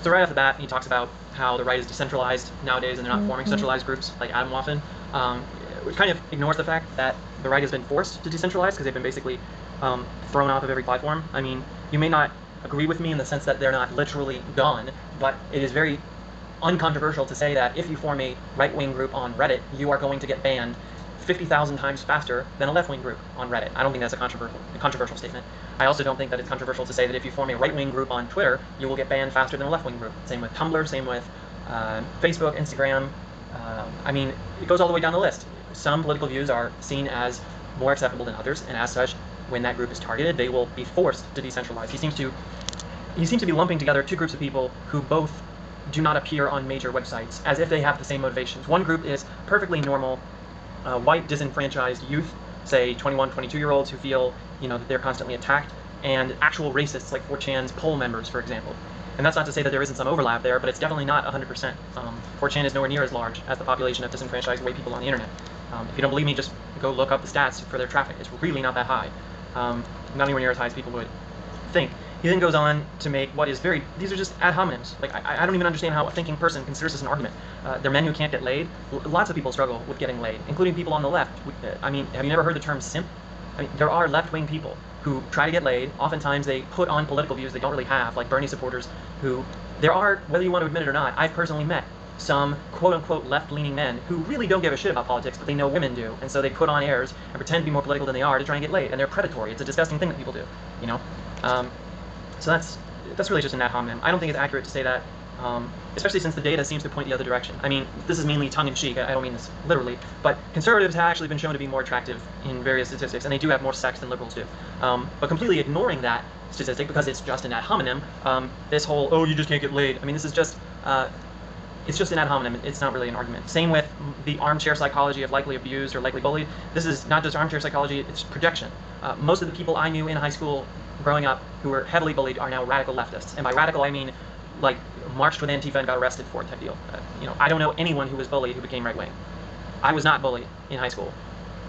So right off the bat, he talks about how the right is decentralized nowadays and they're not forming centralized groups like Adam Waffen, which kind of ignores the fact that the right has been forced to decentralize because they've been basically thrown off of every platform. I mean, you may not agree with me in the sense that they're not literally gone, but it is very uncontroversial to say that if you form a right-wing group on Reddit, you are going to get banned 50,000 times faster than a left-wing group on Reddit. I don't think that's a controversial statement. I also don't think that it's controversial to say that if you form a right-wing group on Twitter, you will get banned faster than a left-wing group. Same with Tumblr, same with Facebook, Instagram. I mean, it goes all the way down the list. Some political views are seen as more acceptable than others, and as such, when that group is targeted, they will be forced to decentralize. He seems to be lumping together two groups of people who both do not appear on major websites, as if they have the same motivations. One group is perfectly normal, white disenfranchised youth, say 21, 22-year-olds who feel, that they're constantly attacked, and actual racists like 4chan's poll members, for example. And that's not to say that there isn't some overlap there, but it's definitely not 100%. 4chan is nowhere near as large as the population of disenfranchised white people on the internet. If you don't believe me, just go look up the stats for their traffic. It's really not that high. Not anywhere near as high as people would think. He then goes on to make what is these are just ad hominems. Like, I don't even understand how a thinking person considers this an argument. They're men who can't get laid. Lots of people struggle with getting laid, including people on the left. I mean, have you never heard the term simp? I mean, there are left-wing people who try to get laid. Oftentimes they put on political views they don't really have, like Bernie supporters who, there are, whether you want to admit it or not, I've personally met some quote-unquote left-leaning men who really don't give a shit about politics, but they know women do, and so they put on airs and pretend to be more political than they are to try and get laid, and they're predatory. It's a disgusting thing that people do, So that's really just an ad hominem. I don't think it's accurate to say that, especially since the data seems to point the other direction. I mean, this is mainly tongue-in-cheek, I don't mean this literally, but conservatives have actually been shown to be more attractive in various statistics, and they do have more sex than liberals do. But completely ignoring that statistic, because it's just an ad hominem, this whole, oh, you just can't get laid, I mean, this is just, it's just an ad hominem. It's not really an argument. Same with the armchair psychology of likely abused or likely bullied. This is not just armchair psychology, it's projection. Most of the people I knew in high school growing up who were heavily bullied are now radical leftists. And by radical, I mean like marched with Antifa and got arrested for it type deal. I don't know anyone who was bullied who became right-wing. I was not bullied in high school,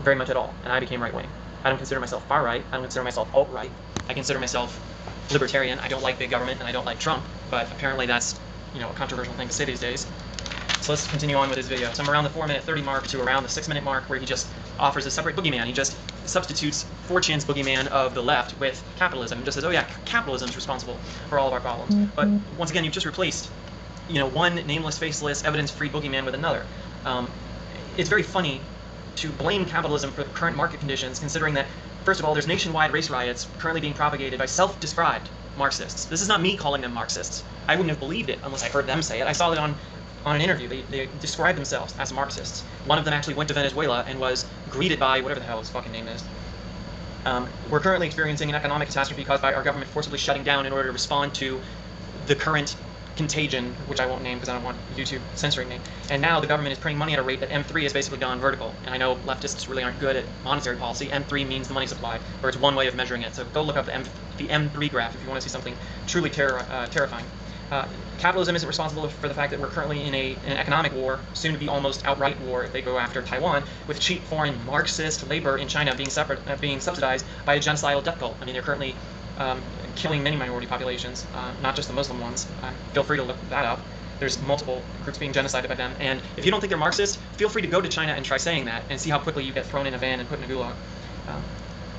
very much at all, and I became right-wing. I don't consider myself far-right. I don't consider myself alt-right. I consider myself libertarian. I don't like big government and I don't like Trump, but apparently that's a controversial thing to say these days. So let's continue on with his video. So I'm around the 4-minute 30 mark to around the 6-minute mark where he just offers a separate boogeyman. He just substitutes 4chan's boogeyman of the left with capitalism and just says, oh yeah, capitalism is responsible for all of our problems. But once again, you've just replaced, one nameless, faceless, evidence-free boogeyman with another. It's very funny to blame capitalism for the current market conditions, considering that, first of all, there's nationwide race riots currently being propagated by self-described Marxists. This is not me calling them Marxists. I wouldn't have believed it unless I heard them say it. I saw it on an interview. They described themselves as Marxists. One of them actually went to Venezuela and was greeted by whatever the hell his fucking name is. We're currently experiencing an economic catastrophe caused by our government forcibly shutting down in order to respond to the current contagion, which I won't name because I don't want YouTube censoring me. And now the government is printing money at a rate that M3 has basically gone vertical. And I know leftists really aren't good at monetary policy. M3 means the money supply, or it's one way of measuring it. So go look up the M3 graph if you want to see something truly terrifying. Capitalism isn't responsible for the fact that we're currently in an economic war, soon to be almost outright war if they go after Taiwan, with cheap foreign Marxist labor in China being subsidized by a genocidal death cult. I mean, they're currently killing many minority populations, not just the Muslim ones. Feel free to look that up. There's multiple groups being genocided by them. And if you don't think they're Marxist, feel free to go to China and try saying that and see how quickly you get thrown in a van and put in a gulag.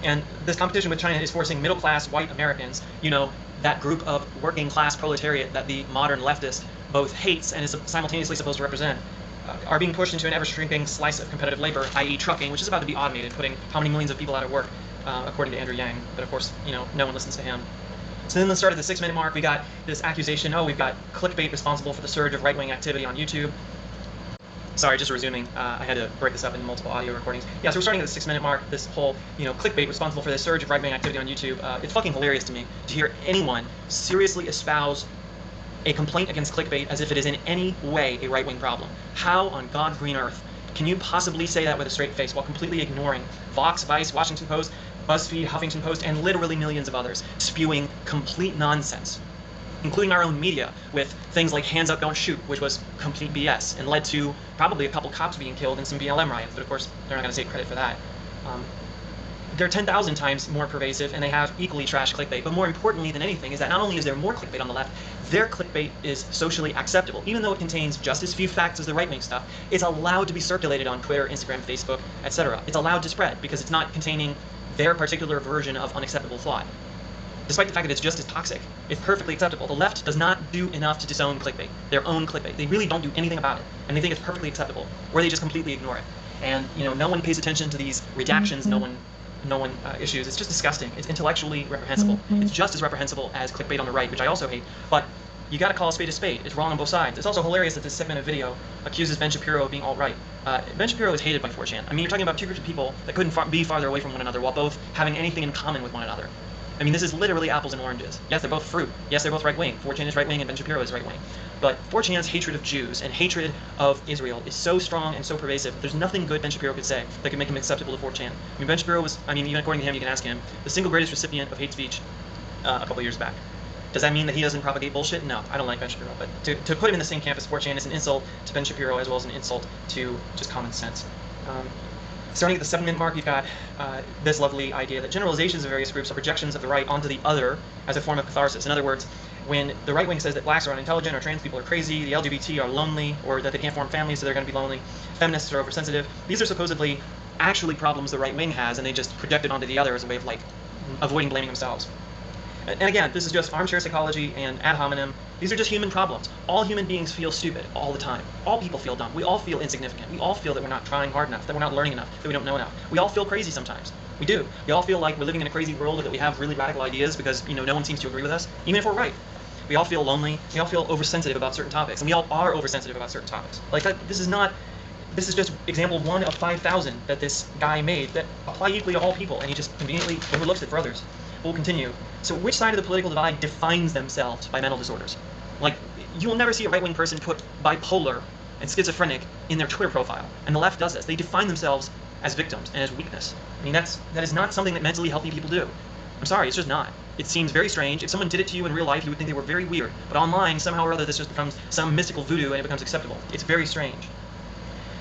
And this competition with China is forcing middle-class white Americans, that group of working-class proletariat that the modern leftist both hates and is simultaneously supposed to represent, are being pushed into an ever-shrinking slice of competitive labor, i.e. trucking, which is about to be automated, putting how many millions of people out of work, according to Andrew Yang. But of course, no one listens to him. So then let's start at the 6-minute mark. We got this accusation, we've got clickbait responsible for the surge of right-wing activity on YouTube. Sorry, just resuming. I had to break this up into multiple audio recordings. Yeah, so we're starting at the 6-minute mark. This whole, clickbait responsible for the surge of right-wing activity on YouTube. It's fucking hilarious to me to hear anyone seriously espouse a complaint against clickbait as if it is in any way a right-wing problem. How on God's green earth can you possibly say that with a straight face while completely ignoring Vox, Vice, Washington Post, BuzzFeed, Huffington Post, and literally millions of others spewing complete nonsense, including our own media, with things like hands up, don't shoot, which was complete BS and led to probably a couple cops being killed in some BLM riots, but of course they're not going to take credit for that. They're 10,000 times more pervasive, and they have equally trash clickbait. But more importantly than anything is that not only is there more clickbait on the left, their clickbait is socially acceptable. Even though it contains just as few facts as the right-wing stuff, it's allowed to be circulated on Twitter, Instagram, Facebook, etc. It's allowed to spread because it's not containing their particular version of unacceptable thought. Despite the fact that it's just as toxic, it's perfectly acceptable. The left does not do enough to disown clickbait, their own clickbait. They really don't do anything about it, and they think it's perfectly acceptable, or they just completely ignore it. And no one pays attention to these redactions. No one issues. It's just disgusting. It's intellectually reprehensible. It's just as reprehensible as clickbait on the right, which I also hate. But you got to call a spade a spade. It's wrong on both sides. It's also hilarious that this segment of video accuses Ben Shapiro of being alt-right. Ben Shapiro is hated by 4chan. I mean, you're talking about two groups of people that couldn't be farther away from one another while both having anything in common with one another. I mean, this is literally apples and oranges. Yes, they're both fruit. Yes, they're both right-wing. 4chan is right-wing and Ben Shapiro is right-wing. But 4chan's hatred of Jews and hatred of Israel is so strong and so pervasive that there's nothing good Ben Shapiro could say that could make him acceptable to 4chan. I mean, Ben Shapiro was, even according to him, you can ask him, the single greatest recipient of hate speech a couple years back. Does that mean that he doesn't propagate bullshit? No, I don't like Ben Shapiro. But to put him in the same camp as 4chan is an insult to Ben Shapiro as well as an insult to just common sense. Starting at the 7-minute mark, you've got this lovely idea that generalizations of various groups are projections of the right onto the other as a form of catharsis. In other words, when the right wing says that blacks are unintelligent or trans people are crazy, the LGBT are lonely, or that they can't form families so they're going to be lonely, feminists are oversensitive, these are supposedly actually problems the right wing has, and they just project it onto the other as a way of avoiding blaming themselves. And again, this is just armchair psychology and ad hominem. These are just human problems. All human beings feel stupid all the time. All people feel dumb. We all feel insignificant. We all feel that we're not trying hard enough, that we're not learning enough, that we don't know enough. We all feel crazy sometimes. We do. We all feel like we're living in a crazy world, or that we have really radical ideas because no one seems to agree with us, even if we're right. We all feel lonely. We all feel oversensitive about certain topics, and we all are oversensitive about certain topics. This is just example 1 of 5,000 that this guy made that apply equally to all people, and he just conveniently overlooks it for others. We'll continue. So which side of the political divide defines themselves by mental disorders? You will never see a right-wing person put bipolar and schizophrenic in their Twitter profile, and the left does this. They define themselves as victims and as weakness. I mean, that is not something that mentally healthy people do. I'm sorry, it's just not. It seems very strange. If someone did it to you in real life, you would think they were very weird. But online, somehow or other, this just becomes some mystical voodoo and it becomes acceptable. It's very strange.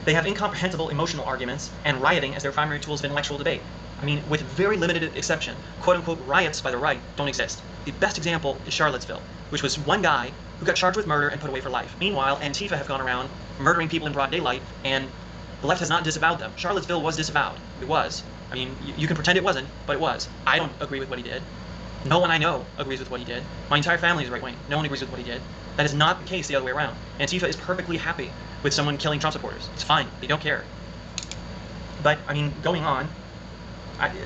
They have incomprehensible emotional arguments and rioting as their primary tools of intellectual debate. I mean, with very limited exception, quote-unquote riots by the right don't exist. The best example is Charlottesville, which was one guy who got charged with murder and put away for life. Meanwhile, Antifa have gone around murdering people in broad daylight, and the left has not disavowed them. Charlottesville was disavowed. It was. I mean, you can pretend it wasn't, but it was. I don't agree with what he did. No one I know agrees with what he did. My entire family is right-wing. No one agrees with what he did. That is not the case the other way around. Antifa is perfectly happy with someone killing Trump supporters. It's fine. They don't care. But, I mean, going on,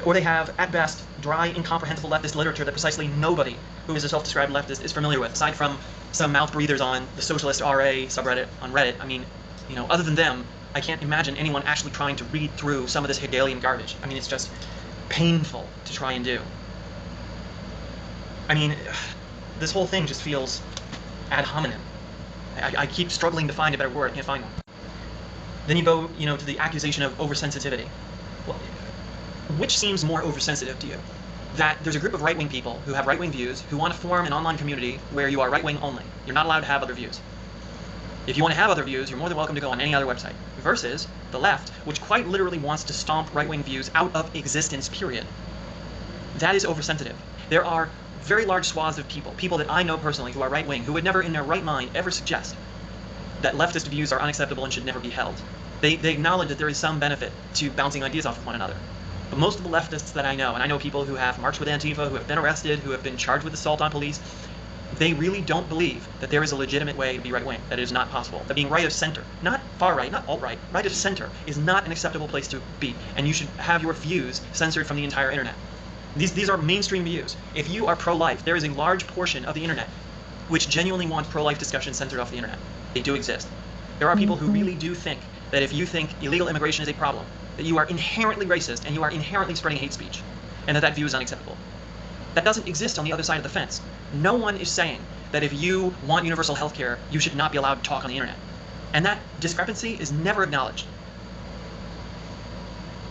or they have, at best, dry, incomprehensible leftist literature that precisely nobody who is a self-described leftist is familiar with, aside from some mouth breathers on the Socialist RA subreddit on Reddit. I mean, other than them, I can't imagine anyone actually trying to read through some of this Hegelian garbage. I mean, it's just painful to try and do. I mean, this whole thing just feels ad hominem. I keep struggling to find a better word. I can't find one. Then you go, to the accusation of oversensitivity. Well, which seems more oversensitive to you? That there's a group of right-wing people who have right-wing views who want to form an online community where you are right-wing only. You're not allowed to have other views. If you want to have other views, you're more than welcome to go on any other website. Versus the left, which quite literally wants to stomp right-wing views out of existence, period. That is oversensitive. There are very large swaths of people that I know personally who are right-wing, who would never in their right mind ever suggest that leftist views are unacceptable and should never be held. They acknowledge that there is some benefit to bouncing ideas off of one another. But most of the leftists that I know, and I know people who have marched with Antifa, who have been arrested, who have been charged with assault on police, they really don't believe that there is a legitimate way to be right-wing, that it is not possible. That being right of center, not far-right, not alt-right, right of center is not an acceptable place to be, and you should have your views censored from the entire internet. These are mainstream views. If you are pro-life, there is a large portion of the internet which genuinely wants pro-life discussion censored off the internet. They do exist. There are people who really do think that if you think illegal immigration is a problem, that you are inherently racist and you are inherently spreading hate speech, and that view is unacceptable. That doesn't exist on the other side of the fence. No one is saying that if you want universal health care, you should not be allowed to talk on the internet. And that discrepancy is never acknowledged.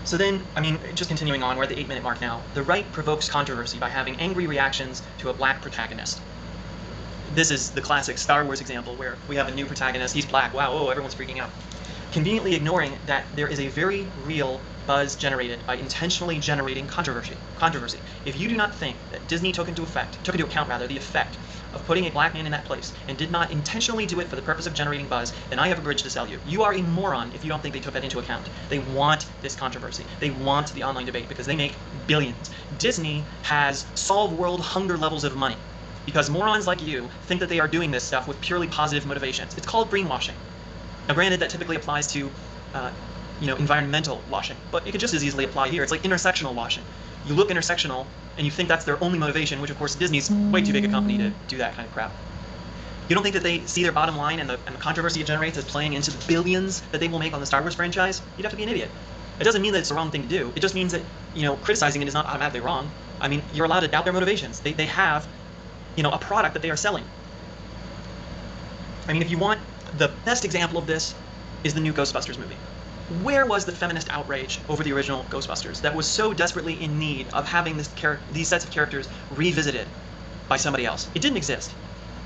So then, I mean, just continuing on, we're at the 8-minute mark now. The right provokes controversy by having angry reactions to a black protagonist. This is the classic Star Wars example where we have a new protagonist, he's black, wow, oh, everyone's freaking out. Conveniently ignoring that there is a very real buzz generated by intentionally generating controversy. If you do not think that Disney took into account the effect of putting a black man in that place and did not intentionally do it for the purpose of generating buzz, then I have a bridge to sell you. You are a moron if you don't think they took that into account. They want this controversy. They want the online debate because they make billions. Disney has solved world hunger levels of money because morons like you think that they are doing this stuff with purely positive motivations. It's called greenwashing. Now granted, that typically applies to environmental washing, but it could just as easily apply here. It's like intersectional washing. You look intersectional and you think that's their only motivation, which of course Disney's way too big a company to do that kind of crap. You don't think that they see their bottom line and the controversy it generates as playing into the billions that they will make on the Star Wars franchise? You'd have to be an idiot. It doesn't mean that it's the wrong thing to do. It just means that, criticizing it is not automatically wrong. I mean, you're allowed to doubt their motivations. They have, a product that they are selling. I mean, if you want, the best example of this is the new Ghostbusters movie. Where was the feminist outrage over the original Ghostbusters that was so desperately in need of having these sets of characters revisited by somebody else? It didn't exist.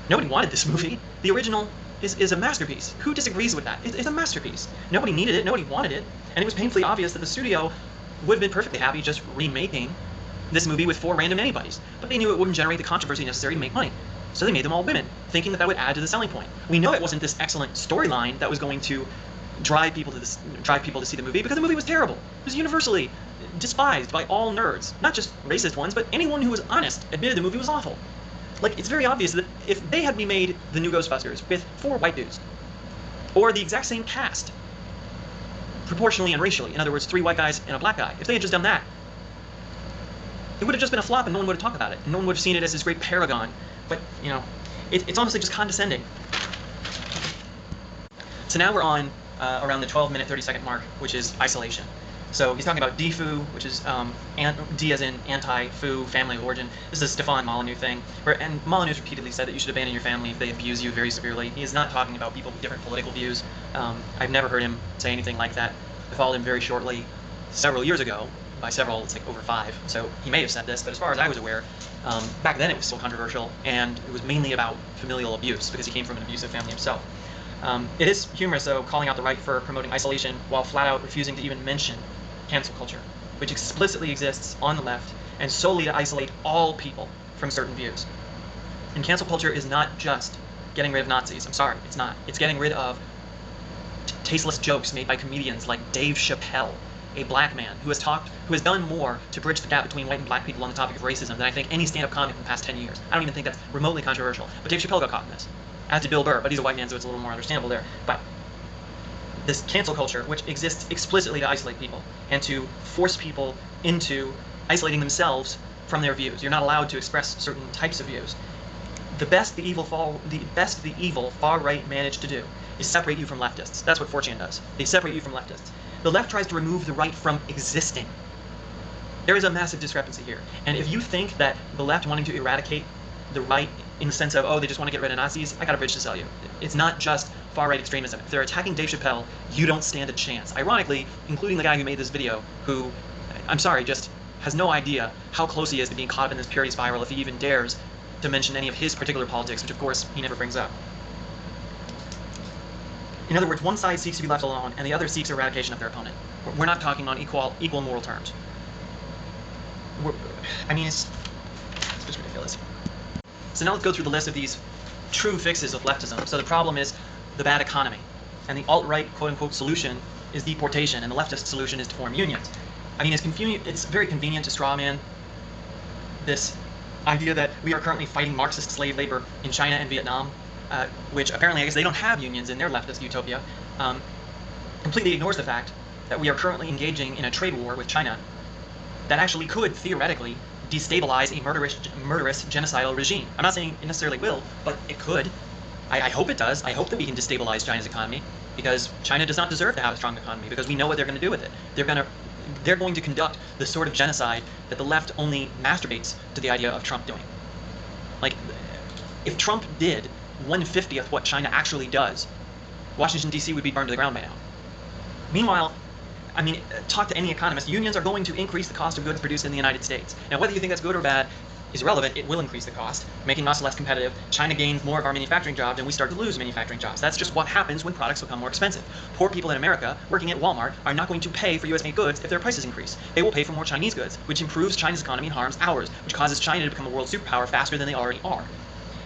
Nobody wanted this movie. The original is a masterpiece. Who disagrees with that? It's a masterpiece. Nobody needed it. Nobody wanted it. And it was painfully obvious that the studio would have been perfectly happy just remaking this movie with 4 random anybody's. But they knew it wouldn't generate the controversy necessary to make money. So they made them all women, thinking that that would add to the selling point. We know it wasn't this excellent storyline that was going to drive people to see the movie, because the movie was terrible. It was universally despised by all nerds, not just racist ones, but anyone who was honest admitted the movie was awful. Like, it's very obvious that if they had remade the new Ghostbusters with 4 white dudes, or the exact same cast, proportionally and racially, in other words, 3 white guys and a black guy, if they had just done that, it would have just been a flop and no one would have talked about it, and no one would have seen it as this great paragon. But, it's honestly just condescending. So now we're on around the 12-minute, 30-second mark, which is isolation. So he's talking about defu, which is D as in anti-fu, family of origin. This is a Stefan Molyneux thing, and Molyneux's repeatedly said that you should abandon your family if they abuse you very severely. He is not talking about people with different political views. I've never heard him say anything like that. I followed him very shortly, several years ago. By several, it's like over 5. So he may have said this, but as far as I was aware, back then it was still controversial, and it was mainly about familial abuse because he came from an abusive family himself. It is humorous, though, calling out the right for promoting isolation while flat out refusing to even mention cancel culture, which explicitly exists on the left and solely to isolate all people from certain views. And cancel culture is not just getting rid of Nazis. I'm sorry, it's not. It's getting rid of tasteless jokes made by comedians like Dave Chappelle, a black man who has done more to bridge the gap between white and black people on the topic of racism than I think any stand-up comic in the past 10 years. I don't even think that's remotely controversial. But Dave Chappelle got caught in this, as did Bill Burr, but he's a white man, so it's a little more understandable there. But this cancel culture, which exists explicitly to isolate people and to force people into isolating themselves from their views. You're not allowed to express certain types of views. The best the evil far right managed to do is separate you from leftists. That's what 4chan does. They separate you from leftists. The left tries to remove the right from existing. There is a massive discrepancy here. And if you think that the left wanting to eradicate the right in the sense of, oh, they just want to get rid of Nazis, I got a bridge to sell you. It's not just far-right extremism. If they're attacking Dave Chappelle, you don't stand a chance. Ironically, including the guy who made this video, who, I'm sorry, just has no idea how close he is to being caught up in this purity spiral if he even dares to mention any of his particular politics, which of course he never brings up. In other words, one side seeks to be left alone, and the other seeks eradication of their opponent. We're not talking on equal moral terms. It's just ridiculous. So now let's go through the list of these true fixes of leftism. So the problem is the bad economy, and the alt-right quote-unquote solution is deportation, and the leftist solution is to form unions. I mean, it's very convenient to strawman this idea that we are currently fighting Marxist slave labor in China and Vietnam, which apparently I guess they don't have unions in their leftist utopia, completely ignores the fact that we are currently engaging in a trade war with China that actually could theoretically destabilize a murderous genocidal regime. I'm not saying it necessarily will, but it could. I hope it does. I hope that we can destabilize China's economy, because China does not deserve to have a strong economy, because we know what they're going to do with it. They're going to conduct the sort of genocide that the left only masturbates to the idea of Trump doing. Like, if Trump did 1/50th what China actually does, Washington, D.C. would be burned to the ground by now. Meanwhile, I mean, talk to any economist, unions are going to increase the cost of goods produced in the United States. Now, whether you think that's good or bad is irrelevant. It will increase the cost, making us less competitive. China gains more of our manufacturing jobs, and we start to lose manufacturing jobs. That's just what happens when products become more expensive. Poor people in America working at Walmart are not going to pay for US-made goods if their prices increase. They will pay for more Chinese goods, which improves China's economy and harms ours, which causes China to become a world superpower faster than they already are.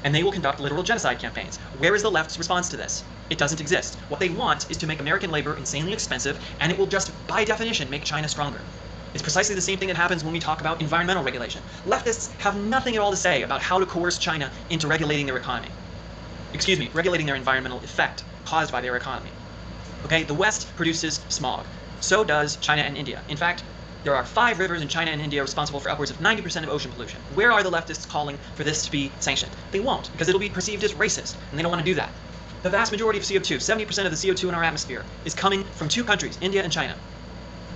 and they will conduct literal genocide campaigns. Where is the left's response to this? It doesn't exist. What they want is to make American labor insanely expensive, and it will just, by definition, make China stronger. It's precisely the same thing that happens when we talk about environmental regulation. Leftists have nothing at all to say about how to coerce China into regulating their economy. Excuse me, regulating their environmental effect caused by their economy. Okay, the West produces smog. So does China and India. In fact, there are 5 rivers in China and India responsible for upwards of 90% of ocean pollution. Where are the leftists calling for this to be sanctioned? They won't, because it'll be perceived as racist, and they don't want to do that. The vast majority of CO2, 70% of the CO2 in our atmosphere, is coming from 2 countries, India and China.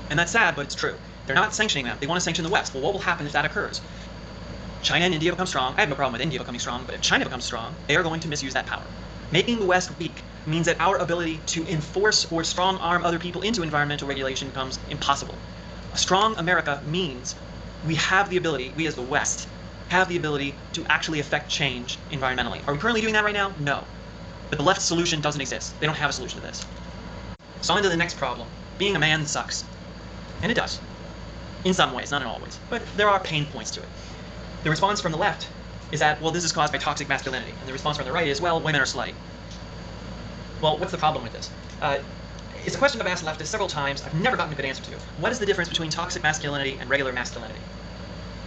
And that's sad, but it's true. They're not sanctioning them. They want to sanction the West. Well, what will happen if that occurs? China and India become strong. I have no problem with India becoming strong, but if China becomes strong, they are going to misuse that power. Making the West weak means that our ability to enforce or strong arm other people into environmental regulation becomes impossible. A strong America means we have the ability, we as the West, have the ability to actually affect change environmentally. Are we currently doing that right now? No. But the left's solution doesn't exist. They don't have a solution to this. So on to the next problem. Being a man sucks. And it does. In some ways, not in all ways. But there are pain points to it. The response from the left is that, well, this is caused by toxic masculinity. And the response from the right is, well, women are slutty. Well, what's the problem with this? It's a question I've asked leftists several times. I've never gotten a good answer to. What is the difference between toxic masculinity and regular masculinity?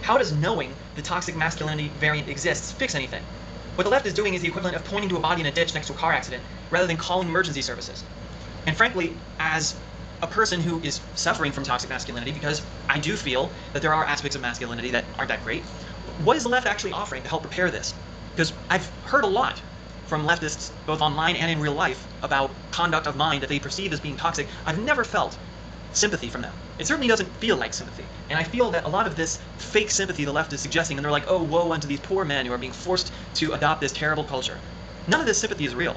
How does knowing the toxic masculinity variant exists fix anything? What the left is doing is the equivalent of pointing to a body in a ditch next to a car accident, rather than calling emergency services. And frankly, as a person who is suffering from toxic masculinity, because I do feel that there are aspects of masculinity that aren't that great, what is the left actually offering to help repair this? Because I've heard a lot from leftists, both online and in real life, about conduct of mind that they perceive as being toxic. I've never felt sympathy from them. It certainly doesn't feel like sympathy. And I feel that a lot of this fake sympathy the left is suggesting, and they're like, oh, woe unto these poor men who are being forced to adopt this terrible culture. None of this sympathy is real,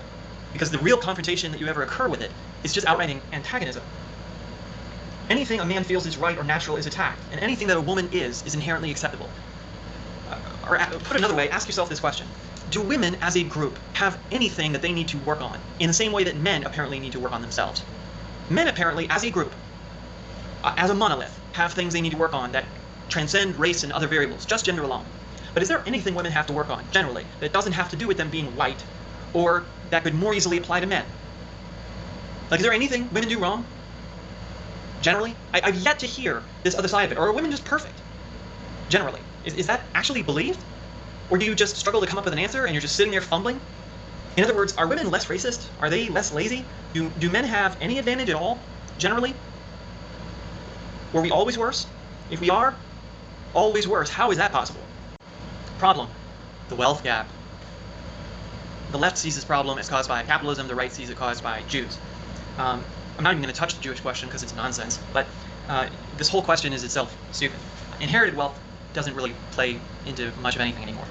because the real confrontation that you ever occur with it is just outright antagonism. Anything a man feels is right or natural is attacked, and anything that a woman is inherently acceptable. Or put another way, ask yourself this question. Do women as a group have anything that they need to work on in the same way that men apparently need to work on themselves? Men apparently, as a group, as a monolith, have things they need to work on that transcend race and other variables, just gender alone. But is there anything women have to work on, generally, that doesn't have to do with them being white, or that could more easily apply to men? Like, is there anything women do wrong? Generally? I've yet to hear this other side of it. Or are women just perfect? Generally. Is that actually believed? Or do you just struggle to come up with an answer and you're just sitting there fumbling? In other words, are women less racist? Are they less lazy? Do men have any advantage at all, generally? Were we always worse? If we are always worse, how is that possible? Problem: the wealth gap. The left sees this problem as caused by capitalism, the right sees it caused by Jews. I'm not even going to touch the Jewish question because it's nonsense, but this whole question is itself stupid. Inherited wealth doesn't really play into much of anything anymore.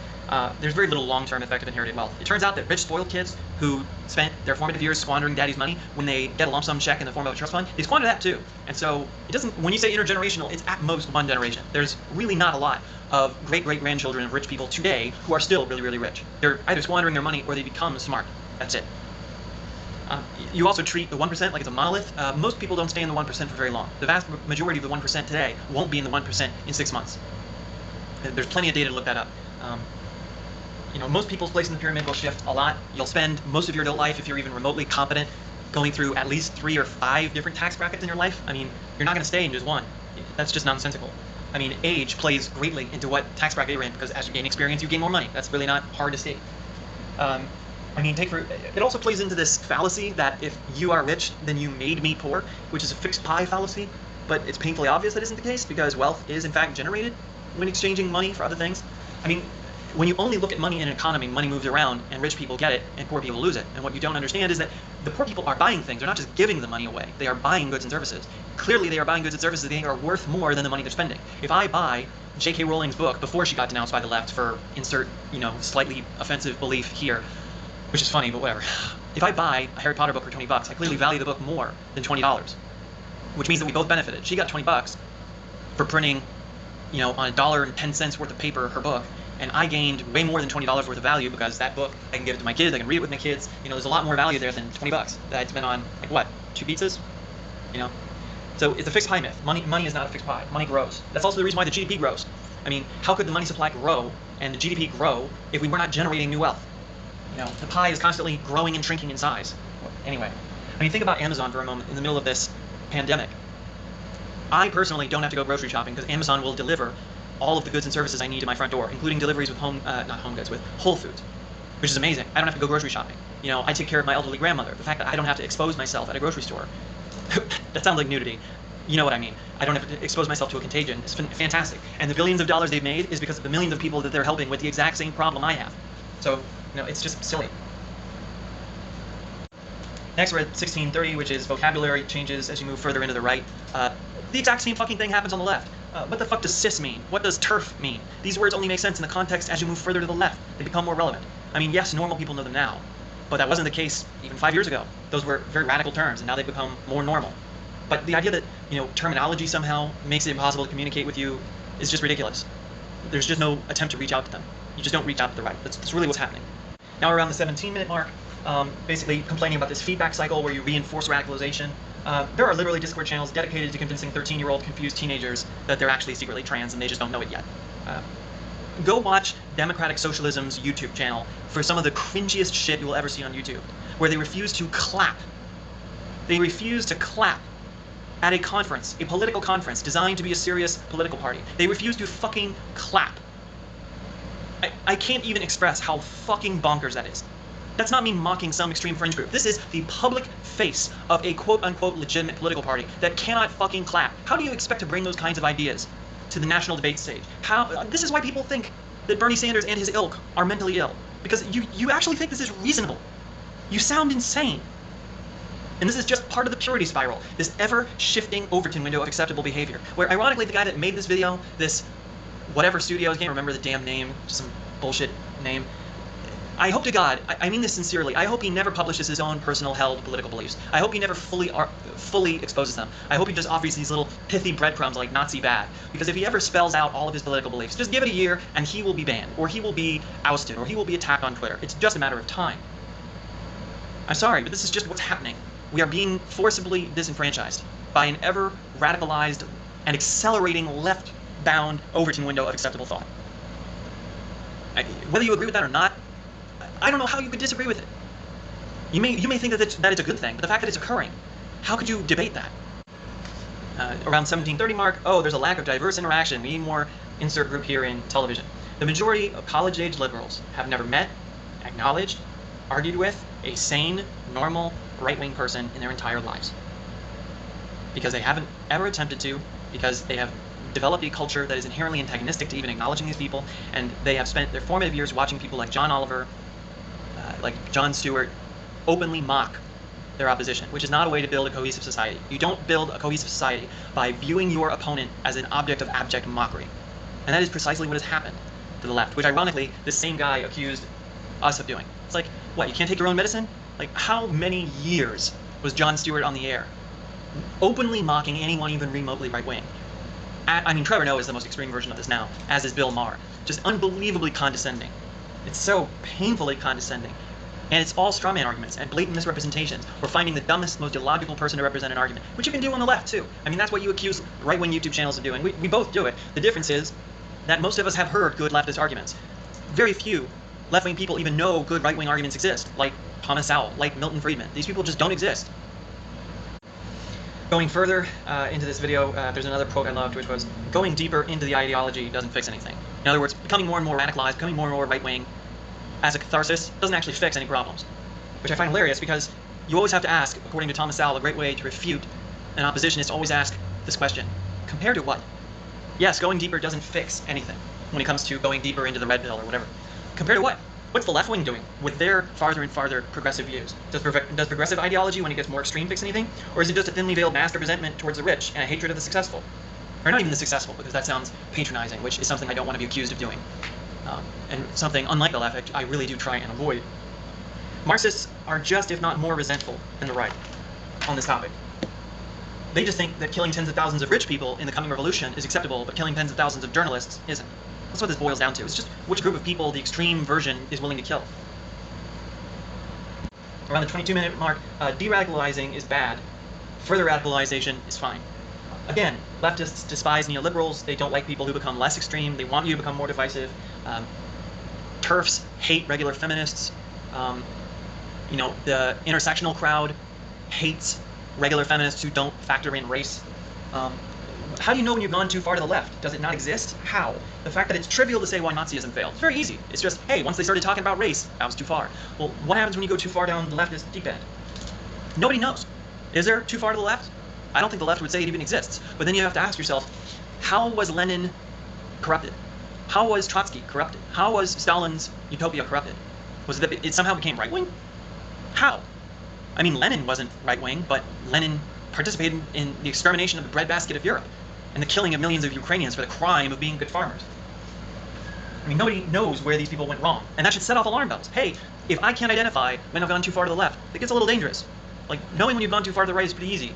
There's very little long-term effect of inherited wealth. It turns out that rich, spoiled kids who spent their formative years squandering daddy's money, when they get a lump sum check in the form of a trust fund, they squander that too. And so it doesn't, when you say intergenerational, it's at most one generation. There's really not a lot of great-great-grandchildren of rich people today who are still really, really rich. They're either squandering their money or they become smart. That's it. You also treat the 1% like it's a monolith. Most people don't stay in the 1% for very long. The vast majority of the 1% today won't be in the 1% in 6 months. There's plenty of data to look that up. Most people's place in the pyramid will shift a lot. You'll spend most of your adult life, if you're even remotely competent, going through at least 3 or 5 different tax brackets in your life. I mean, you're not going to stay in just one. That's just nonsensical. I mean, age plays greatly into what tax bracket you're in, because as you gain experience, you gain more money. That's really not hard to see. It also plays into this fallacy that if you are rich, then you made me poor, which is a fixed pie fallacy, but it's painfully obvious that isn't the case, because wealth is in fact generated when exchanging money for other things. I mean, when you only look at money in an economy, money moves around, and rich people get it, and poor people lose it. And what you don't understand is that the poor people are buying things. They're not just giving the money away. They are buying goods and services. Clearly, they are buying goods and services that are worth more than the money they're spending. If I buy J.K. Rowling's book before she got denounced by the left for insert, slightly offensive belief here, which is funny, but whatever. If I buy a Harry Potter book for $20, I clearly value the book more than $20, which means that we both benefited. She got $20 for printing, on $1.10 worth of paper, her book, and I gained way more than $20 worth of value, because that book, I can give it to my kids, I can read it with my kids. There's a lot more value there than $20 that I'd spent on, 2 pizzas? So it's a fixed pie myth. Money is not a fixed pie. Money grows. That's also the reason why the GDP grows. I mean, how could the money supply grow and the GDP grow if we were not generating new wealth? You know, the pie is constantly growing and shrinking in size. Anyway, I mean, think about Amazon for a moment in the middle of this pandemic. I personally don't have to go grocery shopping because Amazon will deliver all of the goods and services I need to my front door, including deliveries with with Whole Foods, which is amazing. I don't have to go grocery shopping. You know, I take care of my elderly grandmother. The fact that I don't have to expose myself at a grocery store, that sounds like nudity. You know what I mean. I don't have to expose myself to a contagion. It's fantastic. And the billions of dollars they've made is because of the millions of people that they're helping with the exact same problem I have. So, you know, it's just silly. Next, we're at 1630, which is vocabulary changes as you move further into the right. The exact same fucking thing happens on the left. What the fuck does cis mean? What does turf mean? These words only make sense in the context as you move further to the left. They become more relevant. I mean, yes, normal people know them now, but that wasn't the case even 5 years ago. Those were very radical terms, and now they've become more normal. But the idea that, you know, terminology somehow makes it impossible to communicate with you is just ridiculous. There's just no attempt to reach out to them. You just don't reach out to the right. That's really what's happening. Now we're around the 17-minute mark. Basically complaining about this feedback cycle where you reinforce radicalization. There are literally Discord channels dedicated to convincing 13-year-old confused teenagers that they're actually secretly trans and they just don't know it yet. Go watch Democratic Socialism's YouTube channel for some of the cringiest shit you will ever see on YouTube, where they refuse to clap. They refuse to clap at a conference, a political conference designed to be a serious political party. They refuse to fucking clap. I can't even express how fucking bonkers that is. That's not me mocking some extreme fringe group. This is the public face of a quote-unquote legitimate political party that cannot fucking clap. How do you expect to bring those kinds of ideas to the national debate stage? This is why people think that Bernie Sanders and his ilk are mentally ill. Because you actually think this is reasonable. You sound insane. And this is just part of the purity spiral, this ever-shifting Overton window of acceptable behavior, where ironically the guy that made this video, this whatever studios, I can't remember the damn name, just some bullshit name, I hope to God, I mean this sincerely, I hope he never publishes his own personal held political beliefs. I hope he never fully exposes them. I hope he just offers these little pithy breadcrumbs like Nazi bad. Because if he ever spells out all of his political beliefs, just give it a year and he will be banned, or he will be ousted, or he will be attacked on Twitter. It's just a matter of time. I'm sorry, but this is just what's happening. We are being forcibly disenfranchised by an ever radicalized and accelerating left-bound Overton window of acceptable thought. Whether you agree with that or not, I don't know how you could disagree with it. You may think that it's a good thing, but the fact that it's occurring, how could you debate that? Around 1730 mark, oh, there's a lack of diverse interaction. We need more insert group here in television. The majority of college-age liberals have never met, acknowledged, argued with a sane, normal, right-wing person in their entire lives. Because they haven't ever attempted to, because they have developed a culture that is inherently antagonistic to even acknowledging these people, and they have spent their formative years watching people like John Oliver, like Jon Stewart, openly mock their opposition, which is not a way to build a cohesive society. You don't build a cohesive society by viewing your opponent as an object of abject mockery. And that is precisely what has happened to the left, which ironically, this same guy accused us of doing. It's like, what, you can't take your own medicine? Like, how many years was Jon Stewart on the air openly mocking anyone even remotely right-wing? I mean, Trevor Noah is the most extreme version of this now, as is Bill Maher. Just unbelievably condescending. It's so painfully condescending. And it's all straw man arguments and blatant misrepresentations, or finding the dumbest, most illogical person to represent an argument, which you can do on the left too. I mean, that's what you accuse right-wing YouTube channels of doing. We both do it. The difference is that most of us have heard good leftist arguments. Very few left-wing people even know good right-wing arguments exist, like Thomas Sowell, like Milton Friedman. These people just don't exist. Going further into this video, there's another quote I loved, which was, going deeper into the ideology doesn't fix anything. In other words, becoming more and more radicalized, becoming more and more right-wing as a catharsis doesn't actually fix any problems. Which I find hilarious because you always have to ask, according to Thomas Sowell, a great way to refute an opposition is to always ask this question: compared to what? Yes, going deeper doesn't fix anything when it comes to going deeper into the red pill or whatever. Compared to what? What's the left wing doing with their farther and farther progressive views? Does progressive ideology, when it gets more extreme, fix anything? Or is it just a thinly veiled masked resentment towards the rich and a hatred of the successful? Or not even the successful, because that sounds patronizing, which is something I don't want to be accused of doing. And something, unlike the left, I really do try and avoid. Marxists are just, if not more, resentful than the right on this topic. They just think that killing tens of thousands of rich people in the coming revolution is acceptable, but killing tens of thousands of journalists isn't. That's what this boils down to. It's just which group of people the extreme version is willing to kill. Around the 22-minute mark, de-radicalizing is bad. Further radicalization is fine. Again, leftists despise neoliberals. They don't like people who become less extreme. They want you to become more divisive. TERFs hate regular feminists. You know, the intersectional crowd hates regular feminists who don't factor in race. How do you know when you've gone too far to the left? Does it not exist? How? The fact that it's trivial to say why Nazism failed. It's very easy. It's just, hey, once they started talking about race, that was too far. Well, what happens when you go too far down the leftist deep end? Nobody knows. Is there too far to the left? I don't think the left would say it even exists. But then you have to ask yourself, how was Lenin corrupted? How was Trotsky corrupted? How was Stalin's utopia corrupted? Was it that it somehow became right-wing? How? I mean, Lenin wasn't right-wing, but Lenin participated in the extermination of the breadbasket of Europe and the killing of millions of Ukrainians for the crime of being good farmers. I mean, nobody knows where these people went wrong, and that should set off alarm bells. Hey, if I can't identify when I've gone too far to the left, it gets a little dangerous. Like, knowing when you've gone too far to the right is pretty easy.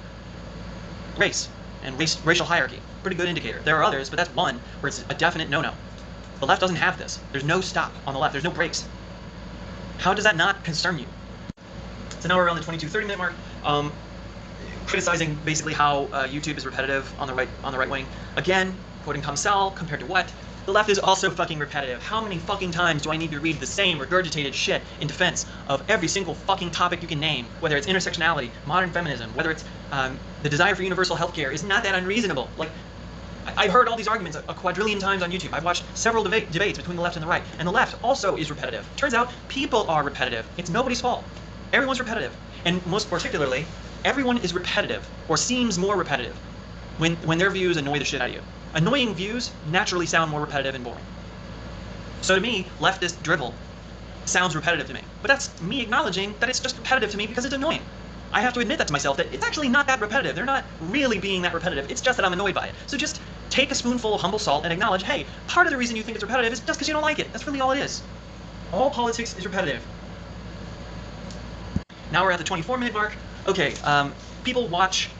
Race and racial hierarchy, pretty good indicator. There are others, but that's one where it's a definite no-no. The left doesn't have this. There's no stop on the left. There's no brakes. How does that not concern you? So now we're around the 22-30 minute mark. Criticizing basically how YouTube is repetitive on the right wing. Again, quoting Tom Sell, compared to what? The left is also fucking repetitive. How many fucking times do I need to read the same regurgitated shit in defense of every single fucking topic you can name? Whether it's intersectionality, modern feminism, whether it's the desire for universal healthcare is not that unreasonable. Like, I've heard all these arguments a quadrillion times on YouTube. I've watched several debates between the left and the right, and the left also is repetitive. Turns out people are repetitive. It's nobody's fault. Everyone's repetitive, and most particularly, everyone is repetitive, or seems more repetitive, when their views annoy the shit out of you. Annoying views naturally sound more repetitive and boring. So to me, leftist drivel sounds repetitive to me. But that's me acknowledging that it's just repetitive to me because it's annoying. I have to admit that to myself, that it's actually not that repetitive. They're not really being that repetitive. It's just that I'm annoyed by it. So just take a spoonful of humble salt and acknowledge, hey, part of the reason you think it's repetitive is just because you don't like it. That's really all it is. All politics is repetitive. Now we're at the 24-minute mark. Okay, people watch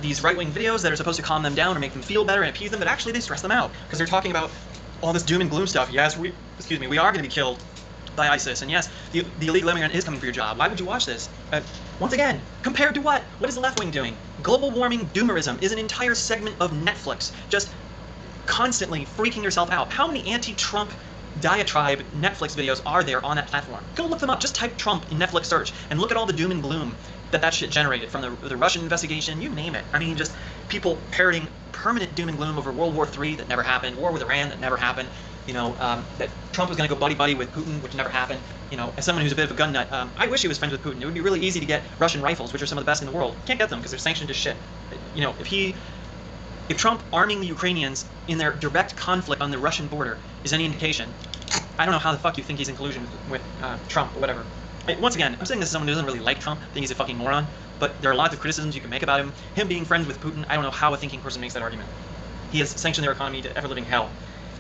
these right-wing videos that are supposed to calm them down or make them feel better and appease them, but actually they stress them out because they're talking about all this doom and gloom stuff. Yes, we are going to be killed by ISIS, and yes, the illegal immigrant is coming for your job. Why would you watch this? Once again, compared to what? What is the left wing doing? Global warming doomerism is an entire segment of Netflix, just constantly freaking yourself out. How many anti-Trump diatribe Netflix videos are there on that platform? Go look them up. Just type Trump in Netflix search and look at all the doom and gloom that shit generated, from the Russian investigation, you name it. I mean, just people parroting permanent doom and gloom over World War III that never happened, war with Iran that never happened, you know, that Trump was going to go buddy-buddy with Putin, which never happened. You know, as someone who's a bit of a gun nut, I wish he was friends with Putin. It would be really easy to get Russian rifles, which are some of the best in the world. Can't get them because they're sanctioned as shit. You know, if Trump arming the Ukrainians in their direct conflict on the Russian border is any indication, I don't know how the fuck you think he's in collusion with Trump or whatever. Once again, I'm saying this as someone who doesn't really like Trump. I think he's a fucking moron. But there are lots of criticisms you can make about him. Him being friends with Putin, I don't know how a thinking person makes that argument. He has sanctioned their economy to ever-living hell.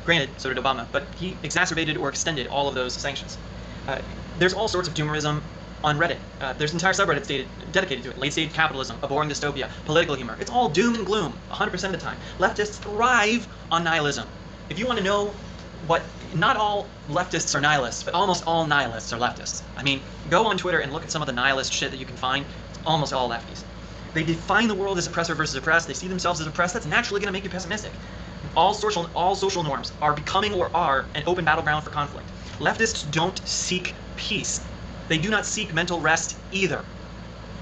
Granted, so did Obama, but he exacerbated or extended all of those sanctions. There's all sorts of doomerism on Reddit. There's entire subreddits dedicated to it. Late-stage capitalism, a boring dystopia, political humor. It's all doom and gloom, 100% of the time. Leftists thrive on nihilism. If you want to know what, not all leftists are nihilists, but almost all nihilists are leftists. I mean, go on Twitter and look at some of the nihilist shit that you can find. It's almost all lefties. They define the world as oppressor versus oppressed. They see themselves as oppressed. That's naturally going to make you pessimistic. All social norms are becoming or are an open battleground for conflict. Leftists don't seek peace. They do not seek mental rest either.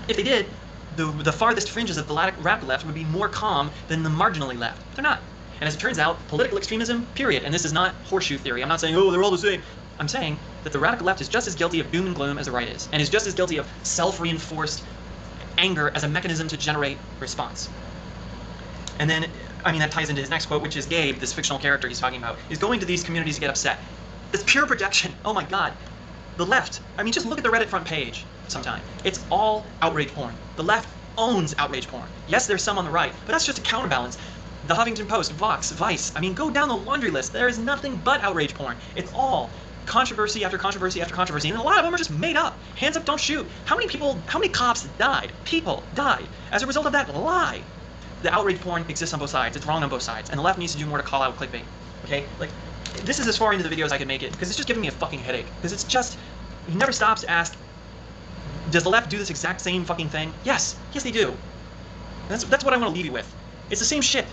If they did, the farthest fringes of the radical left would be more calm than the marginally left. But they're not. And as it turns out, political extremism, period, and this is not horseshoe theory. I'm not saying, oh, they're all the same. I'm saying that the radical left is just as guilty of doom and gloom as the right is, and is just as guilty of self-reinforced anger as a mechanism to generate response. And then, I mean, that ties into his next quote, which is Gabe, this fictional character he's talking about, is going to these communities to get upset. It's pure projection. Oh my God. The left, I mean, just look at the Reddit front page sometime. It's all outrage porn. The left owns outrage porn. Yes, there's some on the right, but that's just a counterbalance. The Huffington Post, Vox, Vice, I mean, go down the laundry list. There is nothing but outrage porn. It's all controversy after controversy after controversy, and a lot of them are just made up. Hands up, don't shoot. How many cops died? People died as a result of that lie. The outrage porn exists on both sides. It's wrong on both sides, and the left needs to do more to call out clickbait. Okay, like, this is as far into the video as I can make it, because it's just giving me a fucking headache. Because it's just, he never stops to ask, does the left do this exact same fucking thing? Yes, they do. That's what I want to leave you with. It's the same shit.